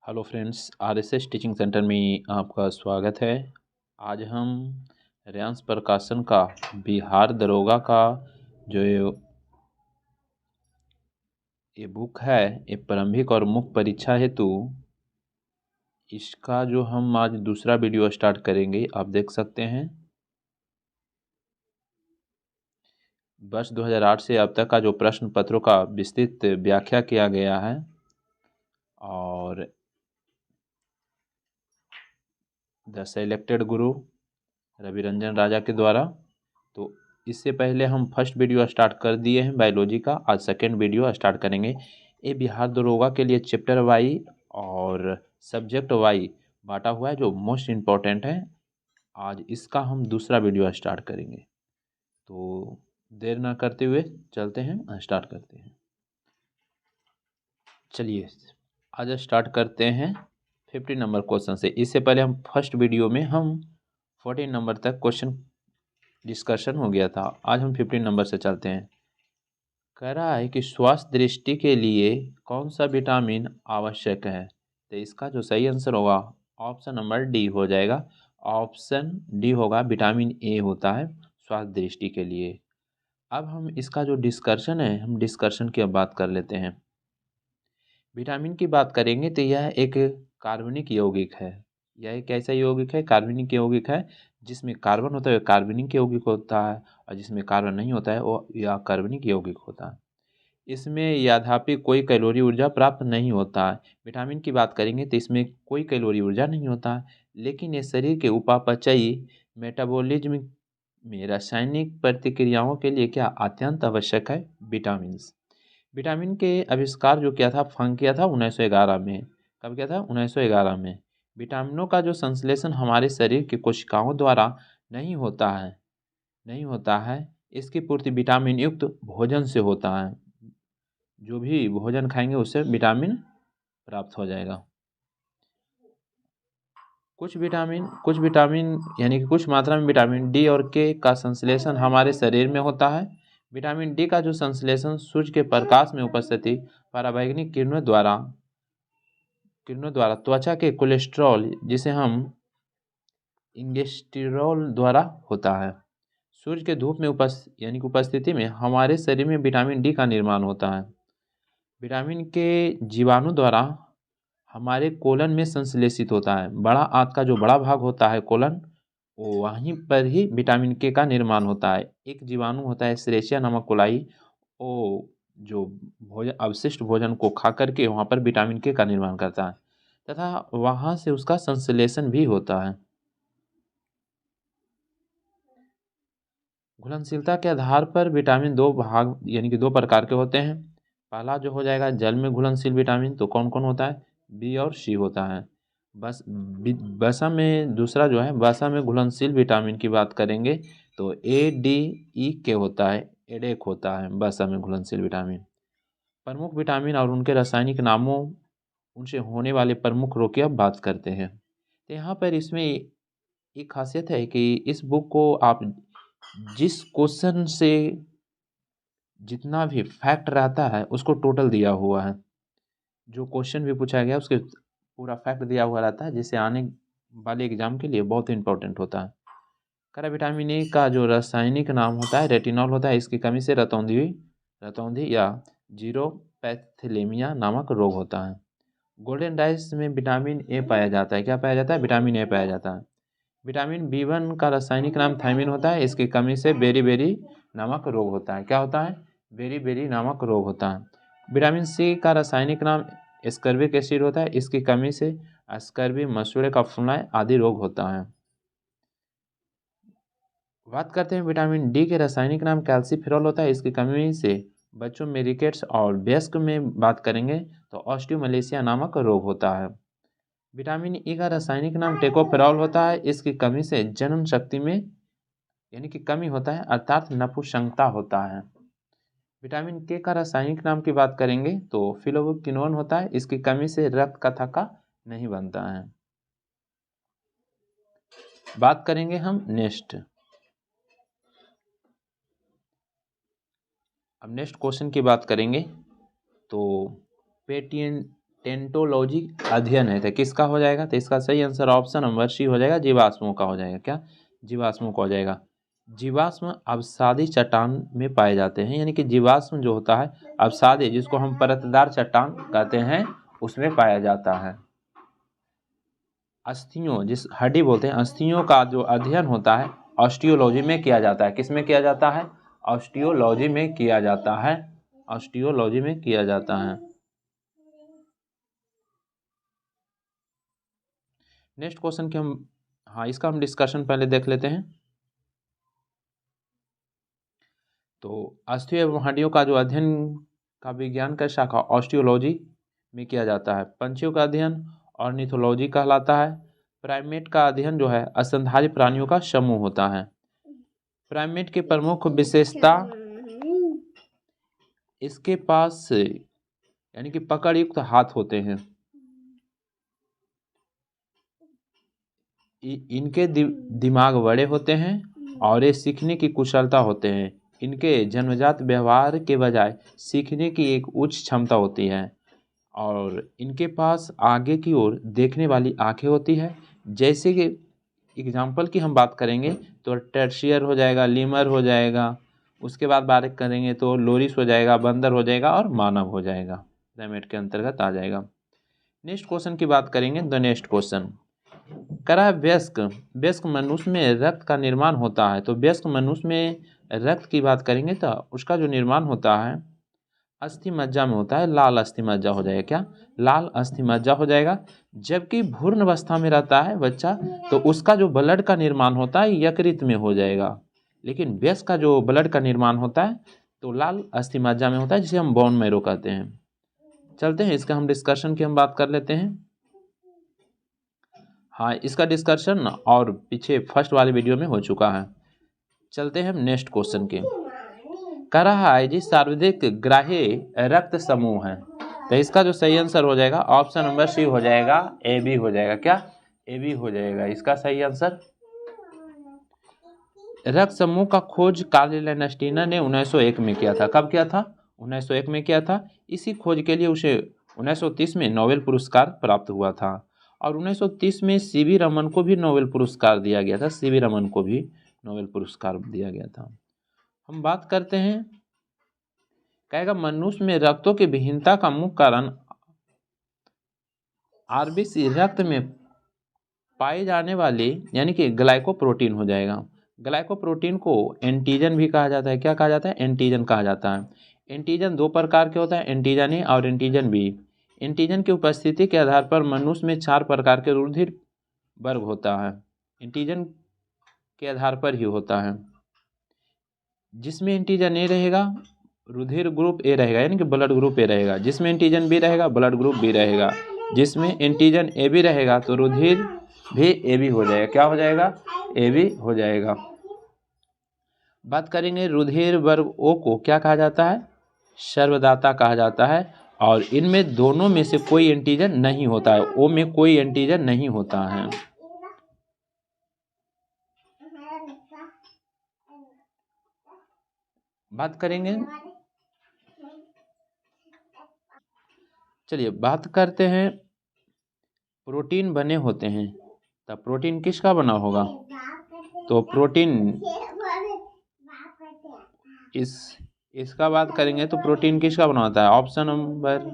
Hello friends, RSS teaching centre में आपका स्वागत है। आज हम रेयांश प्रकाशन का बिहार दरोगा का जो ये बुक है, ये प्रारंभिक और मुख्य परीक्षा हेतु इसका जो हम आज दूसरा वीडियो स्टार्ट करेंगे। आप देख सकते हैं वर्ष 2008 से अब तक का जो प्रश्न पत्रों का विस्तृत व्याख्या किया गया है और द सेलेक्टेड गुरु रवि रंजन राजा के द्वारा। तो इससे पहले हम फर्स्ट वीडियो स्टार्ट कर दिए हैं बायोलॉजी का, आज सेकेंड वीडियो स्टार्ट करेंगे। ये बिहार दरोगा के लिए चैप्टर वाई और सब्जेक्ट वाई बांटा हुआ है जो मोस्ट इम्पॉर्टेंट है। आज इसका हम दूसरा वीडियो स्टार्ट करेंगे, तो देर ना करते हुए चलते हैं, स्टार्ट करते हैं। चलिए आज स्टार्ट करते हैं 50 नंबर क्वेश्चन से। इससे पहले हम फर्स्ट वीडियो में हम 14 नंबर तक क्वेश्चन डिस्कशन हो गया था। आज हम 15 नंबर से चलते हैं। कह रहा है कि स्वास्थ्य दृष्टि के लिए कौन सा विटामिन आवश्यक है, तो इसका जो सही आंसर होगा ऑप्शन नंबर डी हो जाएगा। ऑप्शन डी होगा, विटामिन ए होता है स्वास्थ्य दृष्टि के लिए। अब हम इसका जो डिस्कशन है, हम डिस्कशन की अब बात कर लेते हैं। विटामिन की बात करेंगे तो यह एक कार्बनिक यौगिक है। यह एक ऐसा यौगिक है, कार्बनिक यौगिक है, जिसमें कार्बन होता है कार्बनिक यौगिक होता है, और जिसमें कार्बन नहीं होता है वो या कार्बनिक यौगिक होता है। इसमें यद्यपि कोई कैलोरी ऊर्जा प्राप्त नहीं होता है। विटामिन की बात करेंगे तो इसमें कोई कैलोरी ऊर्जा नहीं होता है, लेकिन ये शरीर के उपापचयी मेटाबॉलिज्म में रासायनिक प्रतिक्रियाओं के लिए क्या अत्यंत आवश्यक है, विटामिन। विटामिन के आविष्कार जो किया था, फंक किया था 1911 में। कब किया था? 1911 में। विटामिनों का जो संश्लेषण हमारे शरीर की कोशिकाओं द्वारा नहीं होता है, इसकी पूर्ति विटामिन युक्त भोजन से होता है। जो भी भोजन खाएंगे उससे विटामिन प्राप्त हो जाएगा। कुछ विटामिन यानी कि कुछ मात्रा में विटामिन डी और के का संश्लेषण हमारे शरीर में होता है। विटामिन डी का जो संश्लेषण सूर्य के प्रकाश में उपस्थिति पराबैंगनी किरणों द्वारा त्वचा के कोलेस्ट्रॉल, जिसे हम इंगेस्टिरोल द्वारा होता है। सूर्य के धूप में उपस्थिति में हमारे शरीर में विटामिन डी का निर्माण होता है। विटामिन के जीवाणु द्वारा हमारे कोलन में संश्लेषित होता है। बड़ा आंत का जो बड़ा भाग होता है कोलन, वो वहीं पर ही विटामिन के का निर्माण होता है। एक जीवाणु होता है एस्चेरिचिया नामक कोलाई, वो जो अवशिष्ट भोजन को खा करके वहाँ पर विटामिन के का निर्माण करता है तथा वहाँ से उसका संश्लेषण भी होता है। घुलनशीलता के आधार पर विटामिन दो भाग यानी कि दो प्रकार के होते हैं। पहला जो हो जाएगा जल में घुलनशील विटामिन, तो कौन कौन होता है? बी और सी होता है। वसा में दूसरा जो है, वसा में घुलनशील विटामिन की बात करेंगे तो ए डी ई के होता है, एडेक होता है वसा में घुलनशील विटामिन। प्रमुख विटामिन और उनके रासायनिक नामों, उनसे होने वाले प्रमुख रोग की अब बात करते हैं। तो यहाँ पर इसमें एक खासियत है कि इस बुक को आप जिस क्वेश्चन से जितना भी फैक्ट रहता है उसको टोटल दिया हुआ है। जो क्वेश्चन भी पूछा गया उसके पूरा फैक्ट दिया हुआ रहता है, जिससे आने वाले एग्जाम के लिए बहुत इंपॉर्टेंट होता है। करा विटामिन ए का जो रासायनिक नाम होता है रेटिनॉल होता है। इसकी कमी से रतौंधी या जीरोपैथिलेमिया नामक रोग होता है। गोल्डन राइस में विटामिन ए पाया जाता है। क्या पाया जाता है? विटामिन ए पाया जाता है। विटामिन बी1 का रासायनिक नाम थायमिन होता है। इसकी कमी से बेरी नामक रोग होता है। क्या होता है? बेरी नामक रोग होता है। विटामिन सी का रासायनिक नाम एस्कर्बिक एसिड होता है। इसकी कमी से स्कर्वी, मसूड़े का फुलना आदि रोग होता है। बात करते हैं विटामिन डी के रासायनिक नाम कैल्सीफेरॉल होता है। इसकी कमी से बच्चों में रिकेट्स और वयस्क में बात करेंगे तो ऑस्टियोमलेशिया नामक रोग होता है। विटामिन ई का रासायनिक नाम टेकोफेरॉल होता है। इसकी कमी से जन्म शक्ति में यानी कि कमी होता है, अर्थात नपुंसकता होता है। विटामिन के का रासायनिक नाम की बात करेंगे तो फिलोक्विनोन होता है। इसकी कमी से रक्त का थक्का नहीं बनता है। बात करेंगे हम नेक्स्ट। अब नेक्स्ट क्वेश्चन की बात करेंगे तो टेंटोलॉजी अध्ययन है, तो किसका हो जाएगा? तो इसका सही आंसर ऑप्शन नंबर सी हो जाएगा, जीवाश्मों का हो जाएगा। क्या? जीवाश्मों का हो जाएगा। जीवाश्म अवसादी चट्टान में पाए जाते हैं, यानी कि जीवाश्म जो होता है अवसादी, जिसको हम परतदार चट्टान कहते हैं, उसमें पाया जाता है। अस्थियों, जिस हड्डी बोलते हैं, अस्थियों का जो अध्ययन होता है ऑस्टियोलॉजी में किया जाता है। किस में किया जाता है? ऑस्टियोलॉजी में किया जाता है। ऑस्टियोलॉजी में किया जाता है। नेक्स्ट क्वेश्चन की इसका हम डिस्कशन पहले देख लेते हैं। तो अस्थियों एवं हड्डियों का जो अध्ययन का विज्ञान का शाखा ऑस्टियोलॉजी में किया जाता है। पंछियों का अध्ययन ऑर्निथोलॉजी कहलाता है। प्राइमेट का अध्ययन जो है स्तनधारी प्राणियों का समूह होता है। प्राइमेट की प्रमुख विशेषता, इसके पास यानी कि पकड़ युक्त हाथ होते हैं। इनके दिमाग बड़े होते हैं और ये सीखने की कुशलता होते हैं। इनके जन्मजात व्यवहार के बजाय सीखने की एक उच्च क्षमता होती है और इनके पास आगे की ओर देखने वाली आंखें होती है। जैसे कि एग्जाम्पल की हम बात करेंगे तो टर्शियर हो जाएगा, लीमर हो जाएगा, उसके बाद बात करेंगे तो लोरिस हो जाएगा, बंदर हो जाएगा और मानव हो जाएगा, प्राइमेट के अंतर्गत आ जाएगा। नेक्स्ट क्वेश्चन की बात करेंगे। द नेक्स्ट क्वेश्चन करा वयस्क मनुष्य में रक्त का निर्माण होता है। तो वयस्क मनुष्य में रक्त की बात करेंगे तो उसका जो निर्माण होता है अस्थि मज्जा में होता है। लाल अस्थि मज्जा हो जाएगा। क्या? लाल अस्थि मज्जा हो जाएगा। जबकि भ्रूण अवस्था में रहता है बच्चा तो उसका जो ब्लड का निर्माण होता है यकृत में हो जाएगा। लेकिन वयस्क का जो ब्लड का निर्माण होता है तो लाल अस्थि मज्जा में होता है, जिसे हम बोन मैरो कहते हैं। चलते हैं इसका हम डिस्कशन की हम बात कर लेते हैं। इसका डिस्कशन और पीछे फर्स्ट वाले वीडियो में हो चुका है। चलते हैं हम नेक्स्ट क्वेश्चन के। कह रहा है जी सार्वधिक ग्राह्य रक्त समूह है। तो इसका जो सही आंसर हो जाएगा ऑप्शन नंबर सी हो जाएगा, ए बी हो जाएगा। क्या? ए बी हो जाएगा इसका सही आंसर। रक्त समूह का खोज कार्ल लैंडस्टीनर ने 1901 में किया था। कब किया था? 1901 में किया था। इसी खोज के लिए उसे 1930 में नोबेल पुरस्कार प्राप्त हुआ था और 1930 में सीवी रमन को भी नोबेल पुरस्कार दिया गया था। सीवी रमन को भी नोबेल पुरस्कार दिया गया था। हम बात करते हैं, कहेगा मनुष्य में रक्तों की विहीनता का मुख्य कारण आरबीसी रक्त में पाए जाने वाले यानी कि ग्लाइकोप्रोटीन हो जाएगा। ग्लाइकोप्रोटीन को एंटीजन भी कहा जाता है। क्या कहा जाता है? एंटीजन कहा जाता है। एंटीजन दो प्रकार के होता है, एंटीजन ए और एंटीजन बी। एंटीजन की उपस्थिति के आधार पर मनुष्य में 4 प्रकार के रुधिर वर्ग होता है। एंटीजन के आधार पर ही होता है। जिसमें एंटीजन ए रहेगा रुधिर ग्रुप ए रहेगा, यानी कि ब्लड ग्रुप ए रहेगा। जिसमें एंटीजन बी रहेगा ब्लड ग्रुप बी रहेगा। जिसमें एंटीजन ए बी रहेगा तो रुधिर भी ए बी हो जाएगा। क्या हो जाएगा? ए बी हो जाएगा। बात करेंगे रुधिर वर्ग ओ को क्या कहा जाता है? सर्वदाता कहा जाता है और इनमें दोनों में से कोई एंटीजन नहीं होता है। ओ में कोई एंटीजन नहीं होता है। बात करेंगे, चलिए बात करते हैं प्रोटीन बने होते हैं। तब प्रोटीन किसका बना होगा? तो प्रोटीन इसका बात करेंगे तो प्रोटीन किसका बना होता है? ऑप्शन नंबर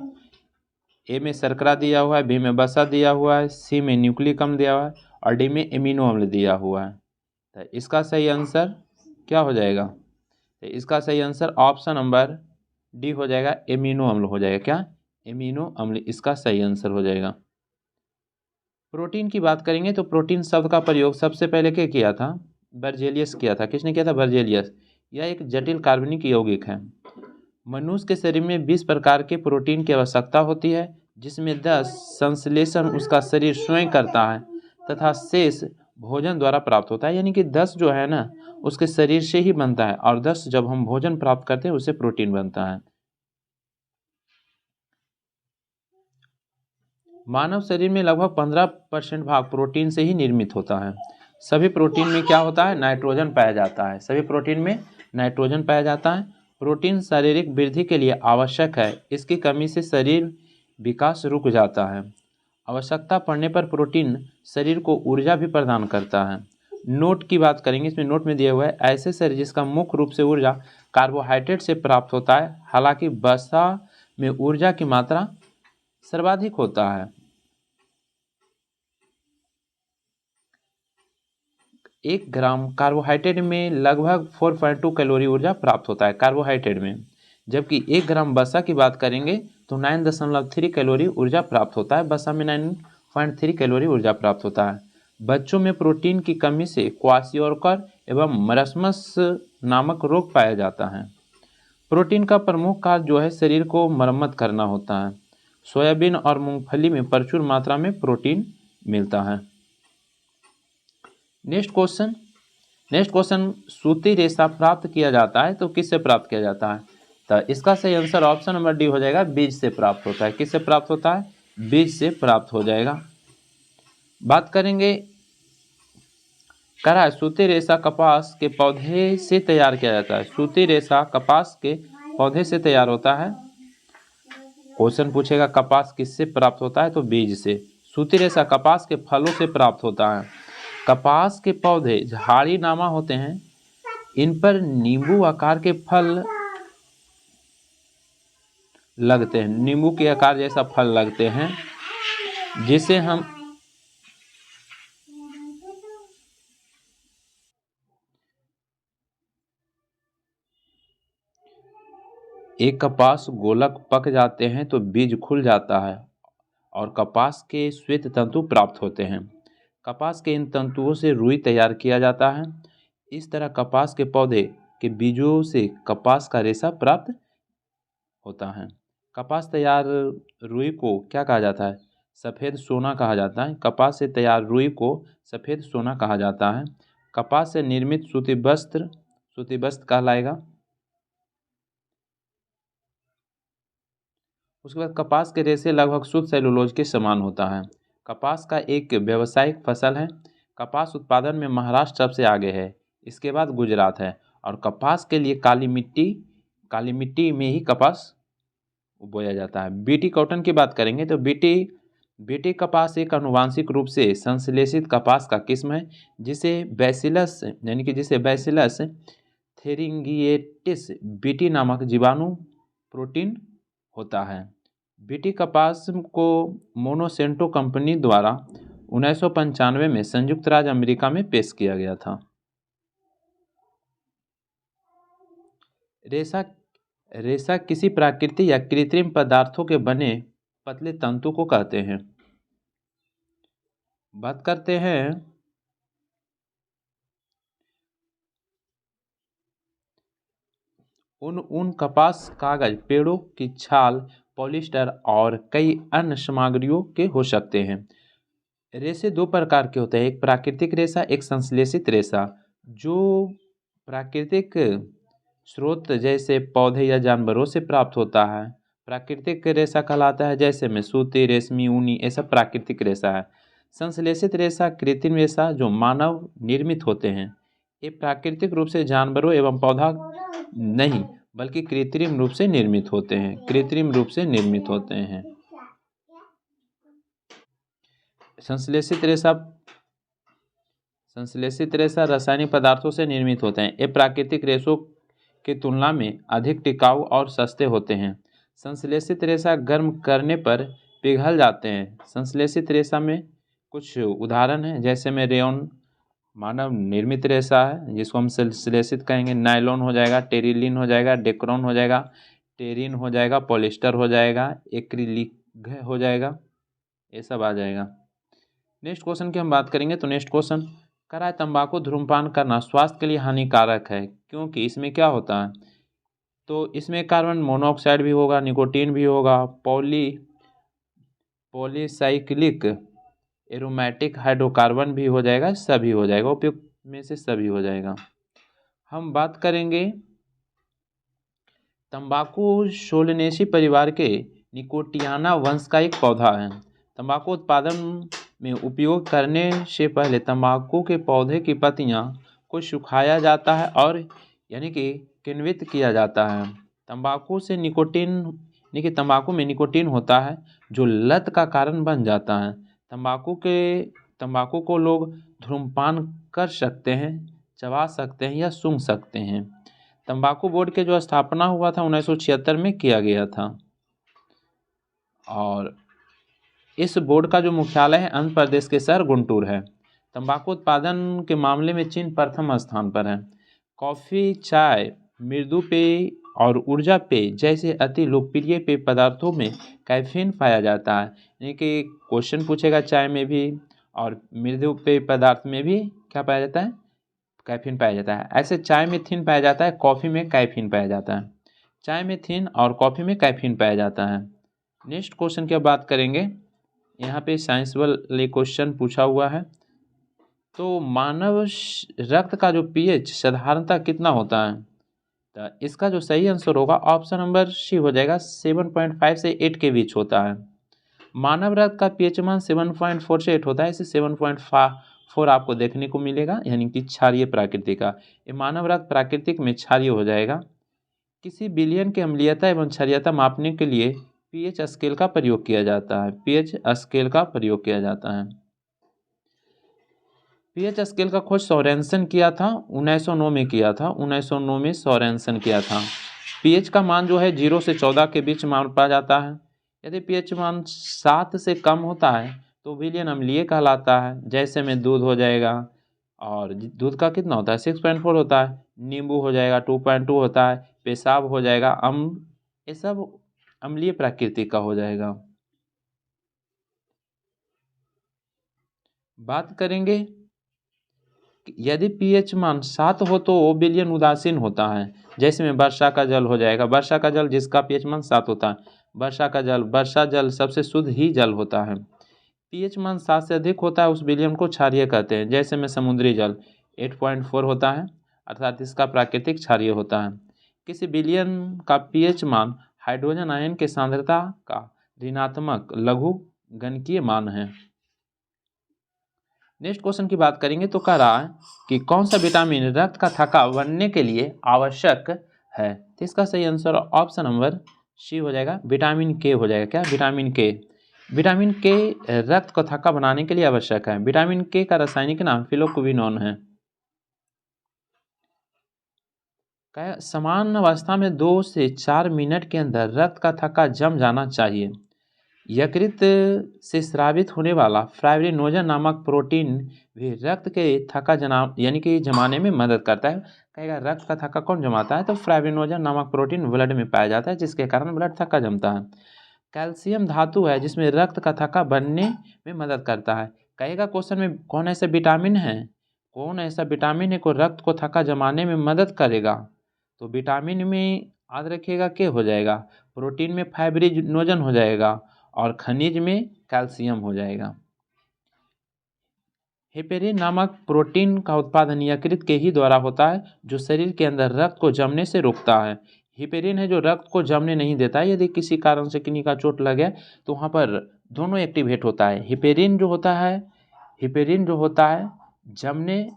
ए में शर्करा दिया हुआ है, बी में वसा दिया हुआ है, सी में न्यूक्लिक अम्ल दिया हुआ है और डी में एमिनो अम्ल दिया हुआ है। तो इसका सही आंसर क्या हो जाएगा? तो इसका सही आंसर ऑप्शन नंबर डी हो जाएगा, एमिनो अम्ल हो जाएगा। क्या? एमिनो अम्ल इसका सही आंसर हो जाएगा। प्रोटीन की बात करेंगे तो प्रोटीन शब्द का प्रयोग सबसे पहले क्या किया था? बर्जेलियस किया था। किसने किया था? बर्जेलियस। यह एक जटिल कार्बनिक यौगिक है। मनुष्य के शरीर में 20 प्रकार के प्रोटीन की आवश्यकता होती है, जिसमें 10 संश्लेषण उसका शरीर स्वयं करता है तथा शेष भोजन द्वारा प्राप्त होता है। यानी कि 10 जो है ना उसके शरीर से ही बनता है और 10 जब हम भोजन प्राप्त करते हैं उससे प्रोटीन बनता है। मानव शरीर में लगभग 15% भाग प्रोटीन से ही निर्मित होता है। सभी प्रोटीन में क्या होता है? नाइट्रोजन पाया जाता है। सभी प्रोटीन में नाइट्रोजन पाया जाता है। प्रोटीन शारीरिक वृद्धि के लिए आवश्यक है। इसकी कमी से शरीर विकास रुक जाता है। आवश्यकता पड़ने पर प्रोटीन शरीर को ऊर्जा भी प्रदान करता है। नोट की बात करेंगे, इसमें नोट में दिया हुआ है ऐसे शरीर जिसका मुख्य रूप से ऊर्जा कार्बोहाइड्रेट से प्राप्त होता है, हालांकि वसा में ऊर्जा की मात्रा सर्वाधिक होता है। 1 ग्राम कार्बोहाइड्रेट में लगभग 4.2 कैलोरी ऊर्जा प्राप्त होता है कार्बोहाइड्रेट में, जबकि 1 ग्राम वसा की बात करेंगे तो 9.3 कैलोरी ऊर्जा प्राप्त होता है। वसा में 9.3 कैलोरी ऊर्जा प्राप्त होता है। बच्चों में प्रोटीन की कमी से क्वाशियोरकर एवं मरस्मस नामक रोग पाया जाता है। प्रोटीन का प्रमुख कार्य जो है शरीर को मरम्मत करना होता है। सोयाबीन और मूंगफली में प्रचुर मात्रा में प्रोटीन मिलता है। नेक्स्ट क्वेश्चन सूती रेशा प्राप्त किया जाता है तो किससे प्राप्त किया जाता है? तो इसका सही आंसर ऑप्शन नंबर डी हो जाएगा, बीज से प्राप्त होता है। किससे प्राप्त होता है? बीज से प्राप्त हो जाएगा। बात करेंगे करा सूती रेशा कपास के पौधे से तैयार किया जाता है। सूती रेशा कपास के पौधे से तैयार होता है। क्वेश्चन पूछेगा कपास किससे प्राप्त होता है तो बीज से। सूती रेशा कपास के फलों से प्राप्त होता है। कपास के पौधे झाड़ीनुमा होते हैं, इन पर नींबू आकार के फल लगते हैं, नींबू के आकार जैसा फल लगते हैं, जिसे हम एक कपास गोलक पक जाते हैं तो बीज खुल जाता है और कपास के श्वेत तंतु प्राप्त होते हैं। कपास के इन तंतुओं से रुई तैयार किया जाता है। इस तरह कपास के पौधे के बीजों से कपास का रेशा प्राप्त होता है। कपास तैयार रुई को क्या कहा जाता है? सफ़ेद सोना कहा जाता है। कपास से तैयार रुई को सफ़ेद सोना कहा जाता है। कपास से निर्मित सूती वस्त्र कहलाएगा। उसके बाद कपास के रेशे लगभग शुद्ध सेलुलोज के समान होता है। कपास का एक व्यावसायिक फसल है। कपास उत्पादन में महाराष्ट्र सबसे आगे है, इसके बाद गुजरात है। और कपास के लिए काली मिट्टी में ही कपास बोया जाता है। बीटी कॉटन की बात करेंगे तो बीटी कपास एक आनुवांशिक रूप से संश्लेषित कपास का किस्म है, जिसे बैसिलस थेरिंगिएटिस बीटी नामक जीवाणु प्रोटीन होता है। बीटी कपास को मोनोसेंटो कंपनी द्वारा 1995 में संयुक्त राज्य अमेरिका में पेश किया गया था। रेशा किसी प्राकृतिक या कृत्रिम पदार्थों के बने पतले तंतु को कहते हैं। बात करते हैं ऊन, कपास, कागज, पेड़ों की छाल, पॉलिएस्टर और कई अन्य सामग्रियों के हो सकते हैं। रेशे 2 प्रकार के होते हैं, एक प्राकृतिक रेशा, एक संश्लेषित रेशा। जो प्राकृतिक स्रोत जैसे पौधे या जानवरों से प्राप्त होता है, प्राकृतिक रेशा कहलाता है, जैसे में सूती, रेशमी, ऊनी, ये सब प्राकृतिक रेशा है। संश्लेषित रेशा कृत्रिम रेशा जो मानव निर्मित होते हैं। ये प्राकृतिक रूप से जानवरों एवं पौधा नहीं बल्कि कृत्रिम रूप से निर्मित होते हैं। संश्लेषित रेशा रासायनिक पदार्थों से निर्मित होते हैं। ये प्राकृतिक रेशों की तुलना में अधिक टिकाऊ और सस्ते होते हैं। संश्लेषित रेशा गर्म करने पर पिघल जाते हैं। संश्लेषित रेशा में कुछ उदाहरण हैं, जैसे में रेयॉन मानव निर्मित रेशा है जिसको हम संश्लेषित कहेंगे। नायलॉन हो जाएगा, टेरिलिन हो जाएगा, डेक्रोन हो जाएगा, टेरिन हो जाएगा, पॉलिएस्टर हो जाएगा, एक्रिलिक हो जाएगा, ये सब आ जाएगा। नेक्स्ट क्वेश्चन की हम बात करेंगे तो नेक्स्ट क्वेश्चन करा है तंबाकू धूम्रपान करना स्वास्थ्य के लिए हानिकारक है, क्योंकि इसमें क्या होता है? तो इसमें कार्बन मोनोऑक्साइड भी होगा, निकोटीन भी होगा, पॉलीसाइक्लिक एरोमेटिक हाइड्रोकार्बन भी हो जाएगा, सभी हो जाएगा, उपयुक्त में से सभी हो जाएगा। हम बात करेंगे तंबाकू सोलनेसी परिवार के निकोटियाना वंश का एक पौधा है। तंबाकू उत्पादन में उपयोग करने से पहले तंबाकू के पौधे की पत्तियां को सुखाया जाता है और यानी कि किण्वित किया जाता है। तंबाकू से निकोटीन यानी कि तंबाकू में निकोटीन होता है जो लत का कारण बन जाता है। तंबाकू को लोग धूम्रपान कर सकते हैं, चबा सकते हैं या सूंघ सकते हैं। तंबाकू बोर्ड के जो स्थापना हुआ था 1976 में किया गया था और इस बोर्ड का जो मुख्यालय है आंध्र प्रदेश के शहर गुंटूर है। तंबाकू उत्पादन के मामले में चीन प्रथम स्थान पर है। कॉफ़ी, चाय, मृदु पेय और ऊर्जा पेय जैसे अति लोकप्रिय पेय पदार्थों में कैफीन पाया जाता है। यानी कि क्वेश्चन पूछेगा चाय में भी और मृदु पेय पदार्थ में भी क्या पाया जाता है, कैफीन पाया जाता है। ऐसे चाय में थिन पाया जाता है, कॉफ़ी में कैफीन पाया जाता है। चाय में थिन और कॉफ़ी में कैफीन पाया जाता है। नेक्स्ट क्वेश्चन की बात करेंगे, यहाँ पे साइंस वाले क्वेश्चन पूछा हुआ है। तो मानव रक्त का जो पीएच साधारणतः कितना होता है? तो इसका जो सही आंसर होगा ऑप्शन नंबर सी हो जाएगा, 7.5 से 8 के बीच होता है। मानव रक्त का पीएच मान 7.4 से 8 होता है। इसे 7.4 आपको देखने को मिलेगा, यानी कि क्षारीय प्रकृति का। ये मानव रक्त प्राकृतिक में क्षारीय हो जाएगा। किसी विलयन की अम्लीयता एवं क्षारीयता मापने के लिए पीएच स्केल का प्रयोग किया जाता है। पीएच स्केल का प्रयोग किया जाता है। पीएच स्केल का खोज सोरेनसन किया था, 1909 में किया था। 1909 में सोरेनसन किया था। पीएच का मान जो है 0 से 14 के बीच मापा जाता है। यदि पीएच मान 7 से कम होता है तो विलयन अम्लीय कहलाता है। जैसे में दूध हो जाएगा, और दूध का कितना होता है 6.4 होता है। नींबू हो जाएगा 2.2 होता है। पेशाब हो जाएगा ये सब अम्लीय प्रकृति का हो जाएगा। बात करेंगे यदि पीएच मान 7 हो तो वो विलयन उदासीन होता है। जैसे में वर्षा का जल हो जाएगा, वर्षा का जल जिसका पीएच मान 7 होता है। वर्षा जल सबसे शुद्ध ही जल होता है। पीएच मान 7 से अधिक होता है उस विलयन को क्षारीय कहते हैं। जैसे में समुद्री जल 8.4 होता है, अर्थात इसका प्राकृतिक क्षारीय होता है। किसी विलयन का पीएच मान हाइड्रोजन आयन की सांद्रता का ऋणात्मक लघु गणकीय मान है। नेक्स्ट क्वेश्चन की बात करेंगे तो कह रहा है कि कौन सा विटामिन रक्त का थक्का बनने के लिए आवश्यक है? तो इसका सही आंसर ऑप्शन नंबर सी हो जाएगा, विटामिन के हो जाएगा। क्या? विटामिन के। विटामिन के रक्त को थक्का बनाने के लिए आवश्यक है। विटामिन के का रासायनिक नाम फिलोक्विनोन है। समान अवस्था में 2 से 4 मिनट के अंदर रक्त का थक्का जम जाना चाहिए। यकृत से स्रावित होने वाला फाइब्रिनोजन नामक प्रोटीन भी रक्त के थक्का यानी कि जमाने में मदद करता है। कहेगा रक्त का थक्का कौन जमाता है? तो फाइब्रिनोजन नामक प्रोटीन ब्लड में पाया जाता है, जिसके कारण ब्लड थक्का जमता है। कैल्शियम धातु है जिसमें रक्त का थक्का बनने में मदद करता है। कहेगा क्वेश्चन में कौन ऐसा विटामिन है, कौन ऐसा विटामिन है को रक्त को थक्का जमाने में मदद करेगा? तो विटामिन में याद रखिएगा के हो जाएगा, प्रोटीन में फाइब्रिनोजन हो जाएगा और खनिज में कैल्शियम हो जाएगा। हेपेरिन नामक प्रोटीन का उत्पादन यकृत के ही द्वारा होता है, जो शरीर के अंदर रक्त को जमने से रोकता है। हेपेरिन है जो रक्त को जमने नहीं देता है। यदि किसी कारण से किन्हीं का चोट लगे तो वहाँ पर दोनों एक्टिवेट होता है। हेपेरिन जो होता है जमने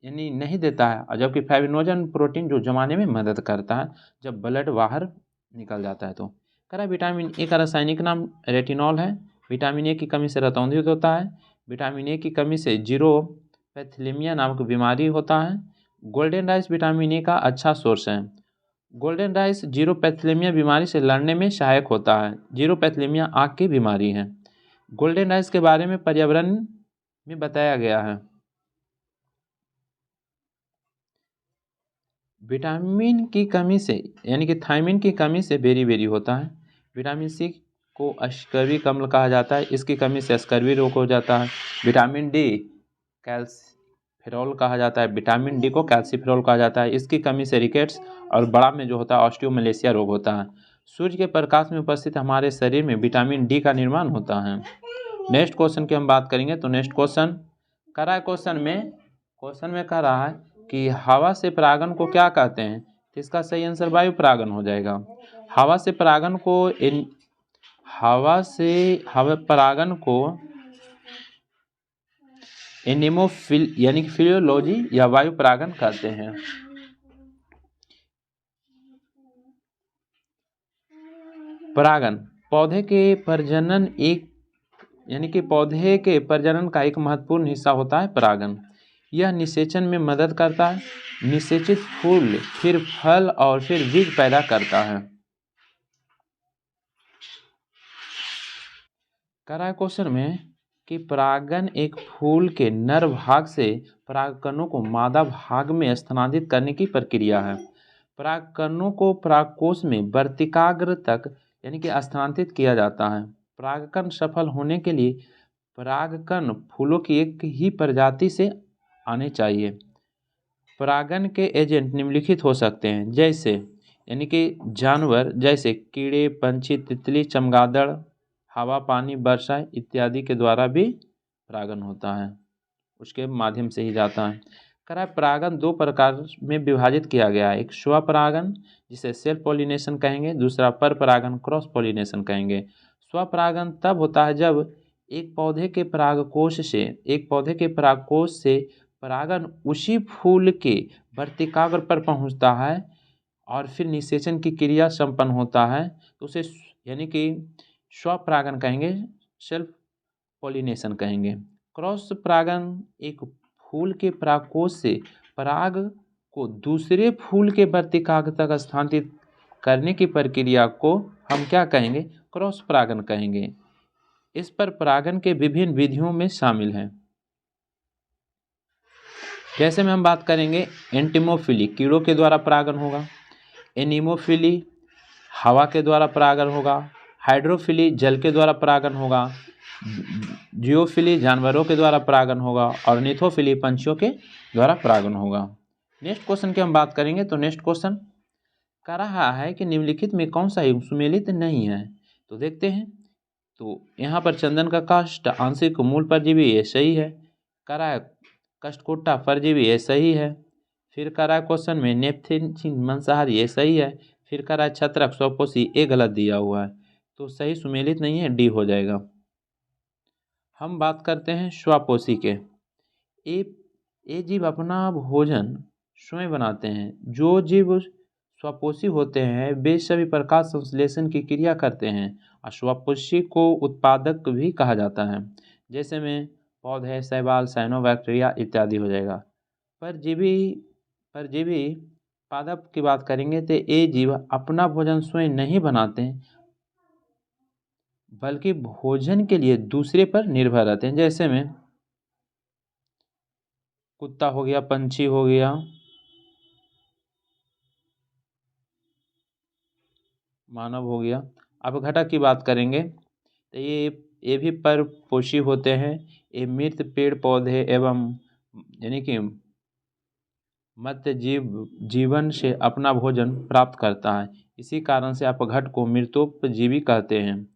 यानी नहीं देता है, और जबकि फाइब्रिनोजन प्रोटीन जो जमाने में मदद करता है जब ब्लड बाहर निकल जाता है। तो करा विटामिन ए का रासायनिक नाम रेटिनॉल है। विटामिन ए की कमी से रतौंधित होता है। विटामिन ए की कमी से जीरोपैथेलेमिया नामक बीमारी होता है। गोल्डन राइस विटामिन ए का अच्छा सोर्स है। गोल्डन राइस जीरोपैथेलेमिया बीमारी से लड़ने में सहायक होता है। जीरोपैथेलेमिया आँख की बीमारी है। गोल्डन राइस के बारे में पर्यावरण में बताया गया है। विटामिन की कमी से यानी कि थायमिन की कमी से बेरी होता है। विटामिन सी को स्कर्वी कम्ल कहा जाता है, इसकी कमी से स्कर्वी रोग हो जाता है। विटामिन डी कैल्सिफेरॉल कहा जाता है, विटामिन डी को कैल्सिफेरॉल कहा जाता है, इसकी कमी से रिकेट्स और बड़ा में जो होता है ऑस्टियोमलेशिया रोग होता है। सूर्य के प्रकाश में उपस्थित हमारे शरीर में विटामिन डी का निर्माण होता है। नेक्स्ट क्वेश्चन की हम बात करेंगे तो नेक्स्ट क्वेश्चन कह रहा है, क्वेश्चन में कह रहा है कि हवा से परागण को क्या कहते हैं? तो इसका सही आंसर वायु परागण हो जाएगा। हवा परागण को एनेमोफिल यानी कि फिलियोलॉजी या वायु परागण कहते हैं। परागन पौधे के प्रजनन पौधे के प्रजनन का एक महत्वपूर्ण हिस्सा होता है परागन। यह निषेचन में मदद करता है। निषेचित फूल फिर फल और फिर बीज पैदा करता है। करा है क्वेश्चन में कि परागन एक फूल के नर भाग से परागकणों को मादा भाग में स्थानांतरित करने की प्रक्रिया है। परागकणों को परागकोश में वर्तिकाग्र तक स्थानांतरित किया जाता है। परागकण सफल होने के लिए परागकण फूलों की एक ही प्रजाति से आने चाहिए। परागन के एजेंट निम्नलिखित हो सकते हैं, जैसे जानवर जैसे कीड़े, पंछी, तितली, चमगादड़, हवा, पानी, वर्षा इत्यादि के द्वारा भी परागन होता है, उसके माध्यम से ही जाता है। परागन दो प्रकार में विभाजित किया गया है। एक स्वपरागन जिसे सेल्फ पॉलिनेशन कहेंगे, दूसरा पर परागन क्रॉस पॉलिनेशन कहेंगे। स्वपरागन तब होता है जब एक पौधे के परागकोश से परागन उसी फूल के वर्तिकाग्र पर पहुंचता है और फिर निषेचन की क्रिया संपन्न होता है, तो उसे स्वपरागन कहेंगे, सेल्फ पॉलिनेशन कहेंगे। क्रॉस परागन एक फूल के परागकोश से पराग को दूसरे फूल के वर्तिकाग्र तक स्थानांतरित करने की प्रक्रिया को हम क्या कहेंगे? क्रॉस परागन कहेंगे। इस पर परागन के विभिन्न विधियों में शामिल हैं। जैसे में हम बात करेंगे एंटिमोफिली कीड़ों के द्वारा परागन होगा, एनीमोफिली हवा के द्वारा परागन होगा, हाइड्रोफिली जल के द्वारा परागन होगा, जियोफिली जानवरों के द्वारा परागन होगा और निथोफिली पंछियों के द्वारा परागन होगा। नेक्स्ट क्वेश्चन की हम बात करेंगे तो नेक्स्ट क्वेश्चन कह रहा है कि निम्नलिखित में कौन सा सुमेलित नहीं है, तो देखते हैं। तो यहाँ पर चंदन का काष्ठ आंशिक मूल परजीवी, ये सही है। कह रहा है कष्टकोटा परजीवी, ये सही है। फिर कह रहा है क्वेश्चन में नेपथिन मांसाहारी, ये सही है। फिर कह रहा है छत्रक स्वपोषी, ये गलत दिया हुआ है, तो सही सुमेलित नहीं है, डी हो जाएगा। हम बात करते हैं स्वपोषी के। ये जीव अपना भोजन स्वयं बनाते हैं। जो जीव स्वपोषी होते हैं वे सभी प्रकाश संश्लेषण की क्रिया करते हैं और स्वपोषी को उत्पादक भी कहा जाता है। जैसे में पौधे, शैवाल, साइनोबैक्टीरिया इत्यादि हो जाएगा। परजीवी पादप की बात करेंगे तो ये जीव अपना भोजन स्वयं नहीं बनाते हैं बल्कि भोजन के लिए दूसरे पर निर्भर रहते हैं। जैसे में कुत्ता हो गया, पंछी हो गया, मानव हो गया। अब घटक की बात करेंगे तो ये भी परपोषी होते हैं। ये मृत पेड़ पौधे एवं मत्स्य जीवन से अपना भोजन प्राप्त करता है। इसी कारण से अपघट को मृतोपजीवी कहते हैं।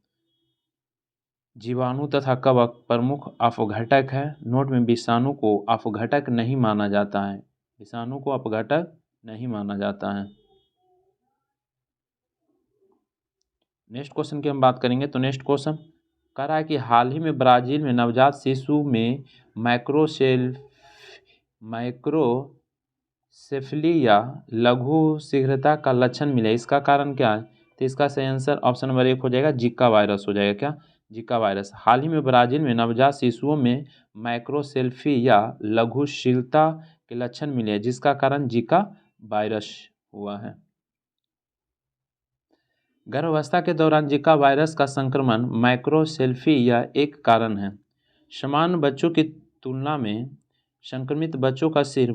जीवाणु तथा कवक प्रमुख अपघटक है। नोट में विषाणु को अपघटक नहीं माना जाता है। विषाणु को अपघटक नहीं माना जाता है। नेक्स्ट क्वेश्चन की हम बात करेंगे तो नेक्स्ट क्वेश्चन कह रहा है कि हाल ही में ब्राज़ील में नवजात शिशु में माइक्रोसेफली या लघु शीघ्रता का लक्षण मिले। इसका कारण क्या है? तो इसका सही आंसर ऑप्शन नंबर 1 हो जाएगा, जिका वायरस हो जाएगा। क्या? जिका वायरस। हाल ही में ब्राज़ील में नवजात शिशुओं में माइक्रोसेल्फी या लघुशीलता के लक्षण मिले, जिसका कारण जिका वायरस हुआ है। गर्भावस्था के दौरान जिका वायरस का संक्रमण माइक्रोसेल्फी या एक कारण है। समान बच्चों की तुलना में संक्रमित बच्चों का सिर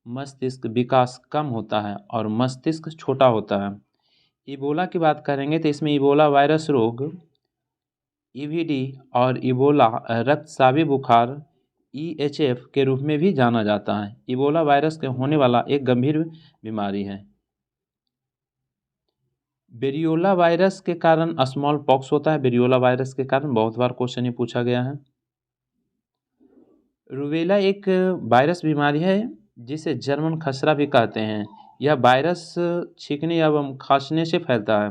मस्तिष्क विकास कम होता है और मस्तिष्क छोटा होता है। इबोला की बात करेंगे तो इसमें इबोला वायरस रोग, ईवीडी और इबोला रक्तस्रावी बुखार EHF के रूप में भी जाना जाता है। इबोला वायरस के होने वाला एक गंभीर बीमारी है। वेरियोला वायरस के कारण स्मॉल पॉक्स होता है। वेरियोला वायरस के कारण बहुत बार क्वेश्चन ये पूछा गया है। रूबेला एक वायरस बीमारी है जिसे जर्मन खसरा भी कहते हैं। यह वायरस छींकने एवं खांसने से फैलता है।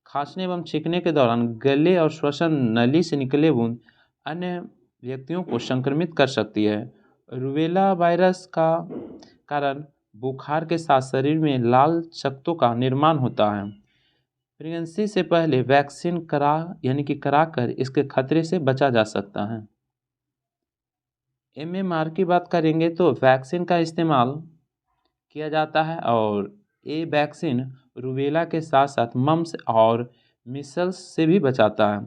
खांसने एवं छींकने के दौरान गले और श्वसन नली से निकले बूंद अन्य व्यक्तियों को संक्रमित कर सकती है। रूबेला वायरस का कारण बुखार के साथ शरीर में लाल चकत्तों का निर्माण होता है। प्रेगनेंसी से पहले वैक्सीन कराकर इसके खतरे से बचा जा सकता है। MMR की बात करेंगे तो वैक्सीन का इस्तेमाल किया जाता है और ये वैक्सीन रूबेला के साथ साथ मम्स और मिसल्स से भी बचाता है।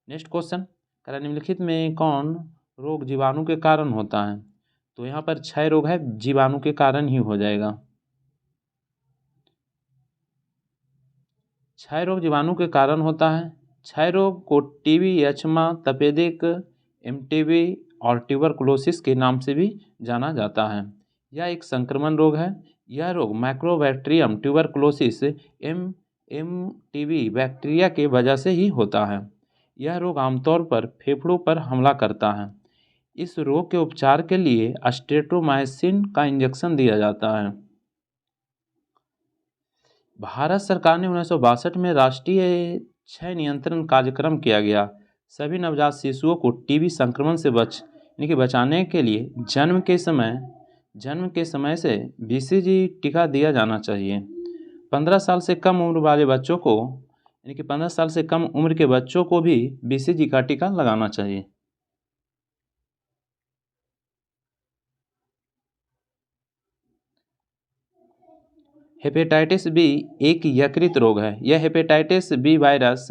नेक्स्ट क्वेश्चन, निम्नलिखित में कौन रोग जीवाणु के कारण होता है? तो यहाँ पर क्षय रोग है, जीवाणु के कारण ही हो जाएगा। क्षय रोग जीवाणु के कारण होता है। क्षय रोग को टीबी, यक्ष्मा, तपेदिक, एमटीबी और ट्यूबरकुलोसिस के नाम से भी जाना जाता है। यह एक संक्रमण रोग है। यह रोग माइक्रोबैक्टीरियम ट्यूबरकुलोसिस एमटीबी बैक्टीरिया के वजह से ही होता है। यह रोग आमतौर पर फेफड़ों पर हमला करता है। इस रोग के उपचार के लिए स्ट्रेप्टोमाइसिन का इंजेक्शन दिया जाता है। भारत सरकार ने 1962 में राष्ट्रीय क्षय नियंत्रण कार्यक्रम किया गया। सभी नवजात शिशुओं को टीबी संक्रमण से बचाने के लिए जन्म के समय से BCG टीका दिया जाना चाहिए। 15 साल से कम उम्र वाले बच्चों को 15 साल से कम उम्र के बच्चों को भी BCG का टीका लगाना चाहिए। हेपेटाइटिस बी एक यकृत रोग है। यह हेपेटाइटिस बी वायरस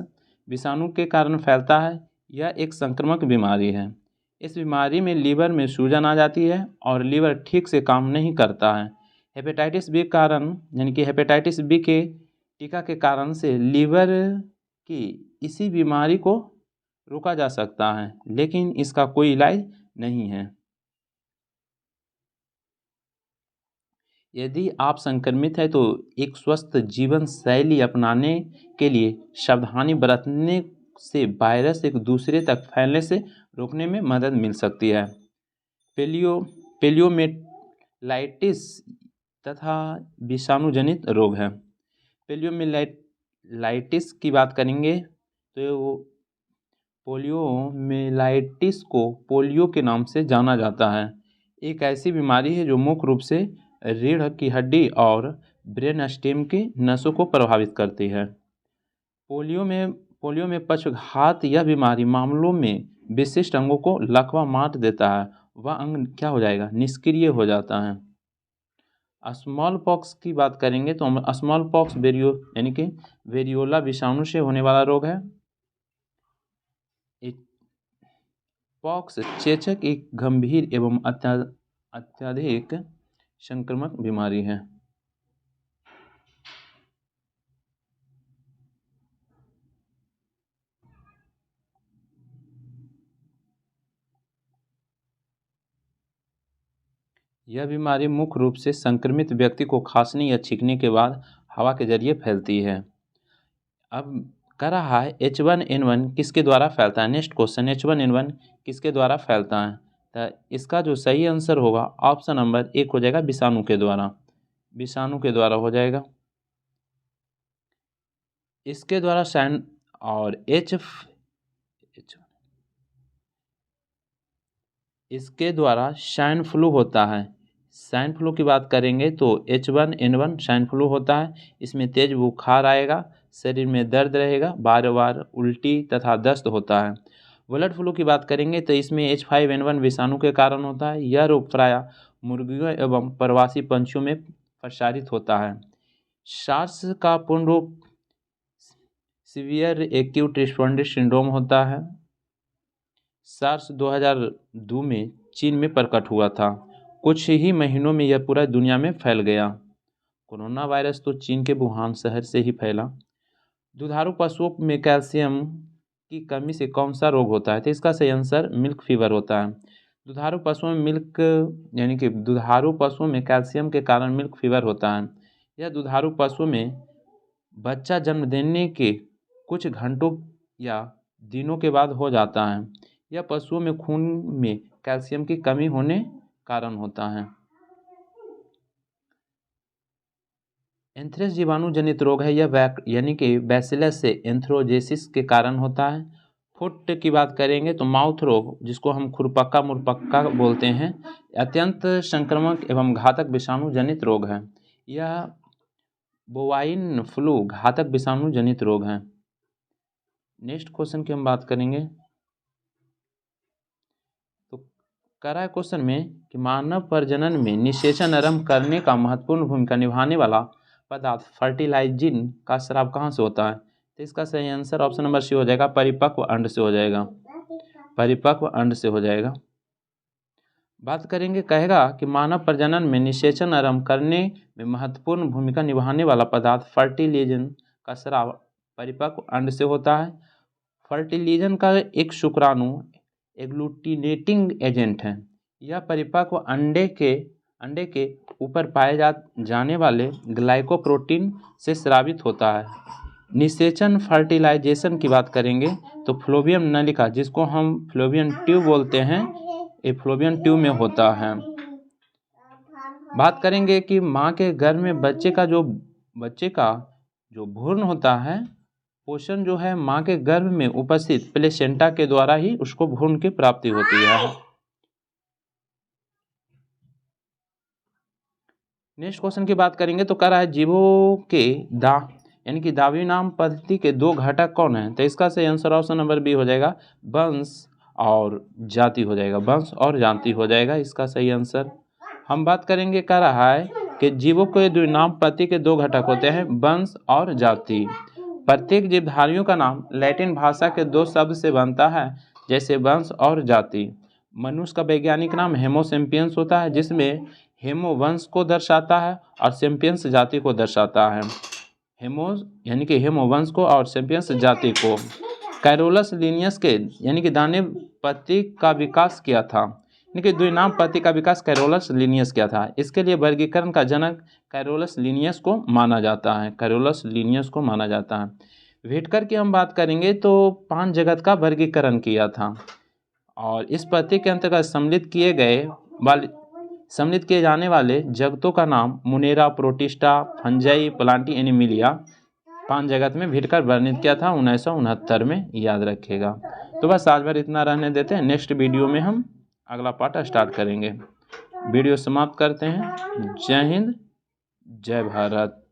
विषाणु के कारण फैलता है। यह एक संक्रामक बीमारी है। इस बीमारी में लीवर में सूजन आ जाती है और लीवर ठीक से काम नहीं करता है। हेपेटाइटिस बी के टीका के कारण से लीवर की इसी बीमारी को रोका जा सकता है, लेकिन इसका कोई इलाज नहीं है। यदि आप संक्रमित हैं तो एक स्वस्थ जीवन शैली अपनाने के लिए सावधानी बरतने से वायरस एक दूसरे तक फैलने से रोकने में मदद मिल सकती है। पेलियोमेलाइटिस तथा विषाणुजनित रोग है। पेलियोमेलाइटिस की बात करेंगे तो पोलियोमेलाइटिस को पोलियो के नाम से जाना जाता है। एक ऐसी बीमारी है जो मुख्य रूप से रीढ़ की हड्डी और ब्रेन स्टेम की नसों को प्रभावित करती है। पोलियो में पक्षघात यह बीमारी मामलों में विशिष्ट अंगों को लकवा मार देता है। वह अंग क्या हो जाएगा? निष्क्रिय हो जाता है। स्मॉल पॉक्स की बात करेंगे तो स्मॉल पॉक्स वेरियोला विषाणु से होने वाला रोग है। पॉक्स चेचक एक गंभीर एवं अत्यधिक संक्रामक बीमारी है। यह बीमारी मुख्य रूप से संक्रमित व्यक्ति को खांसने या छींकने के बाद हवा के जरिए फैलती है। अब कह रहा है H1N1 किसके द्वारा फैलता है? नेक्स्ट क्वेश्चन, H1N1 किसके द्वारा फैलता है? तो इसका जो सही आंसर होगा ऑप्शन नंबर 1 हो जाएगा, विषाणु के द्वारा हो जाएगा। इसके द्वारा इसके द्वारा स्वाइन फ्लू होता है। स्वाइन फ्लू की बात करेंगे तो H1N1 स्वाइन फ्लू होता है। इसमें तेज बुखार आएगा, शरीर में दर्द रहेगा, बार बार उल्टी तथा दस्त होता है। बर्ड फ्लू की बात करेंगे तो इसमें H5N1 विषाणु के कारण होता है। यह रोग प्रायः मुर्गियों एवं प्रवासी पंछियों में प्रसारित होता है। सार्स का पूर्ण रूप सीवियर एक्यूट रेस्पिरेटरी सिंड्रोम होता है। सार्स 2002 में चीन में प्रकट हुआ था। कुछ ही महीनों में यह पूरा दुनिया में फैल गया। कोरोना वायरस तो चीन के वुहान शहर से ही फैला। दुधारू पशुओं में कैल्शियम की कमी से कौन सा रोग होता है? तो इसका सही आंसर मिल्क फीवर होता है। दुधारू पशुओं में कैल्शियम के कारण मिल्क फीवर होता है। यह दुधारू पशुओं में बच्चा जन्म देने के कुछ घंटों या दिनों के बाद हो जाता है। यह पशुओं में खून में कैल्शियम की कमी होने कारण होता है। एंथ्रेक्स जीवाणु जनित रोग है। यह बैसिलस से एंथ्रोजेसिस के कारण होता है। फुट की बात करेंगे तो माउथ रोग, जिसको हम खुरपक्का मुरपक्का बोलते हैं, अत्यंत संक्रामक एवं घातक विषाणु जनित रोग है। यह बोवाइन फ्लू घातक विषाणु जनित रोग हैं। नेक्स्ट क्वेश्चन की हम बात करेंगे तो करा है क्वेश्चन में कि मानव प्रजनन में निषेचन आरंभ करने का महत्वपूर्ण भूमिका निभाने वाला पदार्थ फर्टिलाइजिन का स्राव कहाँ से होता है। तो इसका सही आंसर ऑप्शन नंबर सी हो जाएगा, परिपक्व अंड से हो जाएगा, परिपक्व अंड से हो जाएगा। बात करेंगे, कहेगा कि मानव प्रजनन में निषेचन आरंभ करने में महत्वपूर्ण भूमिका निभाने वाला पदार्थ फर्टिलाइजिन का स्राव परिपक्व अंड से होता है। फर्टिलाइजिन का एक शुक्राणु एग्लूटिनेटिंग एजेंट है। यह परिपक्व अंडे के ऊपर पाए जाने वाले ग्लाइकोप्रोटीन से स्रावित होता है। निषेचन फर्टिलाइजेशन की बात करेंगे तो फ्लोबियम नलिका, जिसको हम फ्लोबियन ट्यूब बोलते हैं, ये फ्लोबियन ट्यूब में होता है। बात करेंगे कि माँ के गर्भ में बच्चे का जो भ्रूण होता है, पोषण जो है माँ के गर्भ में उपस्थित प्लेसेंटा के द्वारा ही उसको भ्रूण की प्राप्ति होती है। नेक्स्ट क्वेश्चन की बात करेंगे तो कह रहा है जीवों के यानी कि दावी नाम पद्धति के दो घटक कौन है। तो इसका सही आंसर ऑप्शन नंबर बी हो जाएगा, वंश और जाति हो जाएगा, वंश और जाति हो जाएगा इसका सही आंसर। हम बात करेंगे, कह रहा है कि जीवों के द्विनाम पद्धति के दो घटक होते हैं, वंश और जाति। प्रत्येक जीवधारियों का नाम लैटिन भाषा के दो शब्द से बनता है, जैसे वंश और जाति। मनुष्य का वैज्ञानिक नाम होमो सेपियंस होता है, जिसमें हेमो वंश को दर्शाता है और सेपियंस जाति को दर्शाता है। हेमो यानी कि हेमो वंश को और सेपियंस जाति को। कैरोलस लिनियस के यानी कि दाने पत्ती का विकास किया था, यानी कि द्विनाम पत्ती का विकास कैरोलस लिनियस किया था। इसके लिए वर्गीकरण का जनक कैरोलस लिनियस को माना जाता है, कैरोलस लिनियस को माना जाता है। व्हिटकर की हम बात करेंगे तो 5 जगत का वर्गीकरण किया था और इस पत्ती के अंतर्गत सम्मिलित किए जाने वाले जगतों का नाम मुनेरा, प्रोटिस्टा, फंजाई, प्लांटी, एनिमिलिया 5 जगत में व्हिटकर वर्णित किया था 1969 में, याद रखिएगा। तो बस आज भर इतना रहने देते हैं, नेक्स्ट वीडियो में हम अगला पार्ट स्टार्ट करेंगे। वीडियो समाप्त करते हैं। जय हिंद, जय भारत।